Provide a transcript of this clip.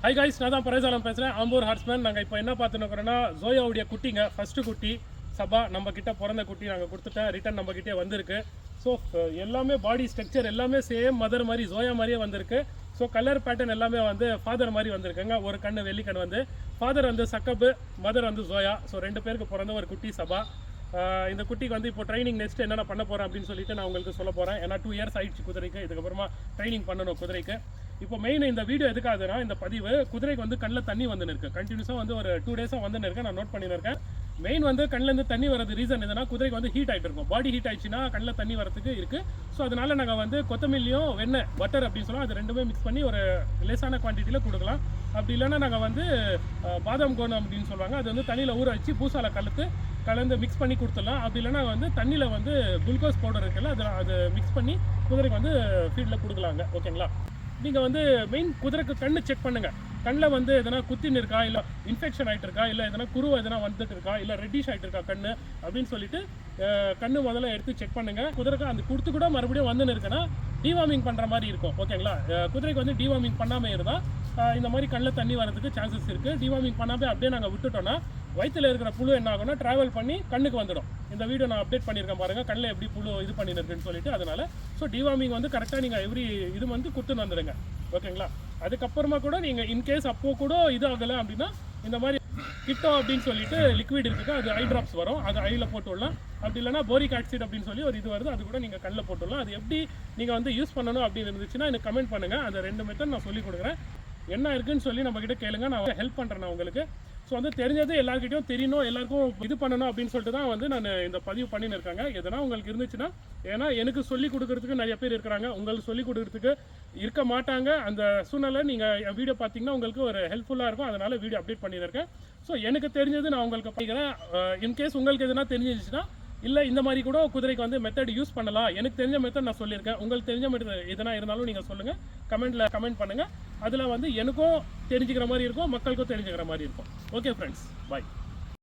Hi guys, நான் தான் பரேசாலம் பேசுகிறேன். ஆம்பூர் ஹார்ட்ஸ்மேன். நாங்கள் இப்போ என்ன பார்த்துன்னு ஜோயாவுடைய குட்டிங்க, ஃபஸ்ட்டு குட்டி சபா நம்ம கிட்ட பிறந்த குட்டி நாங்கள் கொடுத்துட்டேன். ரிட்டன் நம்ம கிட்டே வந்திருக்கு. ஸோ எல்லாமே பாடி ஸ்ட்ரக்சர் எல்லாமே சேம் மதர் மாதிரி ஜோயா மாதிரியே வந்திருக்கு. ஸோ கலர் பேட்டர்ன் எல்லாமே வந்து ஃபாதர் மாதிரி வந்திருக்குங்க. ஒரு கண்ணு வெள்ளிக்கண் வந்து ஃபாதர் வந்து சக்கப்பு, மதர் வந்து ஜோயா. ஸோ 2 பேருக்கு பிறந்த ஒரு குட்டி சபா. இந்த குட்டிக்கு வந்து இப்போ ட்ரைனிங் நெக்ஸ்ட் என்னென்ன பண்ண போகிறேன் அப்படின்னு சொல்லிட்டு நான் உங்களுக்கு சொல்ல போகிறேன். ஏன்னா 2 இயர்ஸ் ஆயிடுச்சு குதிரைக்கு. இதுக்கப்புறமா ட்ரைனிங் பண்ணணும் குதிரைக்கு. இப்போ மெயின் இந்த வீடியோ எதுக்காகுதுன்னா, இந்த பதிவு குதிரைக்கு வந்து கண்ணில் தண்ணி வந்துன்னு இருக்கு. கண்டினியூஸாக வந்து ஒரு 2 டேஸாக வந்துன்னு இருக்கேன். நான் நோட் பண்ணின்னு இருக்கேன். மெயின் வந்து கண்ணிலேருந்து தண்ணி வரது ரீசன் எதுனா, குதிரைக்கு வந்து ஹீட் ஆகிட்டு இருக்கும். பாடி ஹீட் ஆயிடுச்சுன்னா கண்ணில் தண்ணி வரதுக்கு இருக்குது. ஸோ அதனால நாங்கள் வந்து கொத்தமல்லியும் வெண்ணெய் பட்டர் அப்படின்னு சொல்லலாம், அது ரெண்டுமே மிக்ஸ் பண்ணி ஒரு லேசான குவான்டிட்டியில் கொடுக்கலாம். அப்படி இல்லைன்னா நாங்கள் வந்து பாதாம் கோணம் அப்படின்னு சொல்லுவாங்க, அது வந்து தண்ணியில் ஊற வச்சு பூசால கலந்து மிக்ஸ் பண்ணி கொடுத்துடலாம். அப்படி இல்லைனா வந்து தண்ணியில் வந்து குளுக்கோஸ் பவுடர் இருக்குல்ல, அது மிக்ஸ் பண்ணி குதிரைக்கு வந்து ஃபீல்டில் கொடுக்கலாங்க. ஓகேங்களா? நீங்கள் வந்து மெயின் குதிரைக்கு கண்ணு செக் பண்ணுங்கள். கண்ணில் வந்து எதனா குத்தின்னு இருக்கா, இல்லை இன்ஃபெக்ஷன் ஆகிட்டு இருக்கா, இல்லை எதனா குருவை எதனா வந்துட்டு இருக்கா, இல்லை ரெட்டிஷ் ஆகிட்டு இருக்கா கண்ணு அப்படின்னு சொல்லிட்டு கண்ணு முதல்ல எடுத்து செக் பண்ணுங்கள். குதிரைக்கு அந்த கொடுத்து கூட மறுபடியும் வந்துன்னு இருக்குன்னா டிவார்மிங் பண்ணுற மாதிரி இருக்கும். ஓகேங்களா? குதிரைக்கு வந்து டிவார்மிங் பண்ணாமல் இருந்தால் இந்த மாதிரி கண்ணில் தண்ணி வரதுக்கு சான்சஸ் இருக்குது. டிவார்மிங் பண்ணாமல் அப்படியே நாங்கள் விட்டுட்டோன்னா வயிற்றில் இருக்கிற புழு என்ன ஆகும்னா ட்ராவல் பண்ணி கண்ணுக்கு வந்துடும். இந்த வீடியோ நான் அப்டேட் பண்ணியிருக்கேன் பாருங்கள், கண்ணில் எப்படி புழு இது பண்ணியிருக்குன்னு சொல்லிட்டு. அதனால் ஸோ டிவார்மிங் வந்து கரெக்டாக நீங்கள் எவ்ரி இது வந்து கொடுத்துன்னு வந்துடுங்க. ஓகேங்களா? அதுக்கப்புறமா கூட நீங்கள் இன்கேஸ் அப்போ கூட இது ஆகலை அப்படின்னா இந்த மாதிரி கிட்டோ அப்படின்னு சொல்லிட்டு லிக்விட் இருக்குது, அது ஐ ட்ராப்ஸ் வரும், அது ஐயில் போட்டு விடலாம். அப்படி இல்லைனா போரிக் ஆக்சிட் அப்படின்னு சொல்லி ஒரு இது வருது, அது கூட நீங்கள் கண்ணில் போட்டு விடலாம். அது எப்படி நீங்கள் வந்து யூஸ் பண்ணணும் அப்படின்னு இருந்துச்சுன்னா எனக்கு கமெண்ட் பண்ணுங்கள். அந்த 2 மெத்தட் நான் சொல்லி கொடுக்குறேன். என்ன இருக்குன்னு சொல்லி நம்மக்கிட்ட கேளுங்க, நான் ஹெல்ப் பண்ணுறேன் நான் உங்களுக்கு. ஸோ வந்து தெரிஞ்சது எல்லாருக்கிட்டையும் தெரியணும், எல்லாருக்கும் இது பண்ணணும் அப்படின்னு சொல்லிட்டு தான் வந்து நான் இந்த பதிவு பண்ணின்னு இருக்காங்க. எதனா உங்களுக்கு இருந்துச்சுன்னா, ஏன்னா எனக்கு சொல்லிக் கொடுக்குறதுக்கு நிறைய பேர் இருக்கிறாங்க, உங்களுக்கு சொல்லிக் கொடுக்குறதுக்கு இருக்க மாட்டாங்க. அந்த சூழ்நிலை நீங்கள் என் வீடியோ பார்த்தீங்கன்னா உங்களுக்கு ஒரு ஹெல்ப்ஃபுல்லாக இருக்கும். அதனால் வீடியோ அப்டேட் பண்ணியிருக்கேன். ஸோ எனக்கு தெரிஞ்சது நான் உங்களுக்கு பண்ணிக்கிறேன். இன்கேஸ் உங்களுக்கு எதனா தெரிஞ்சிச்சுன்னா, இல்லை இந்த மாதிரி கூட குதிரைக்கு வந்து மெத்தட் யூஸ் பண்ணலாம், எனக்கு தெரிஞ்ச மெத்தட் நான் சொல்லியிருக்கேன். உங்களுக்கு தெரிஞ்ச மெத்தட் எதனா இருந்தாலும் நீங்கள் சொல்லுங்கள், கமெண்ட் பண்ணுங்கள். அதில் வந்து எனக்கும் தெரிஞ்சுக்கிற மாதிரி இருக்கும், மக்களுக்கும் தெரிஞ்சுக்கிற மாதிரி இருக்கும். ஓகே ஃப்ரெண்ட்ஸ், பாய்.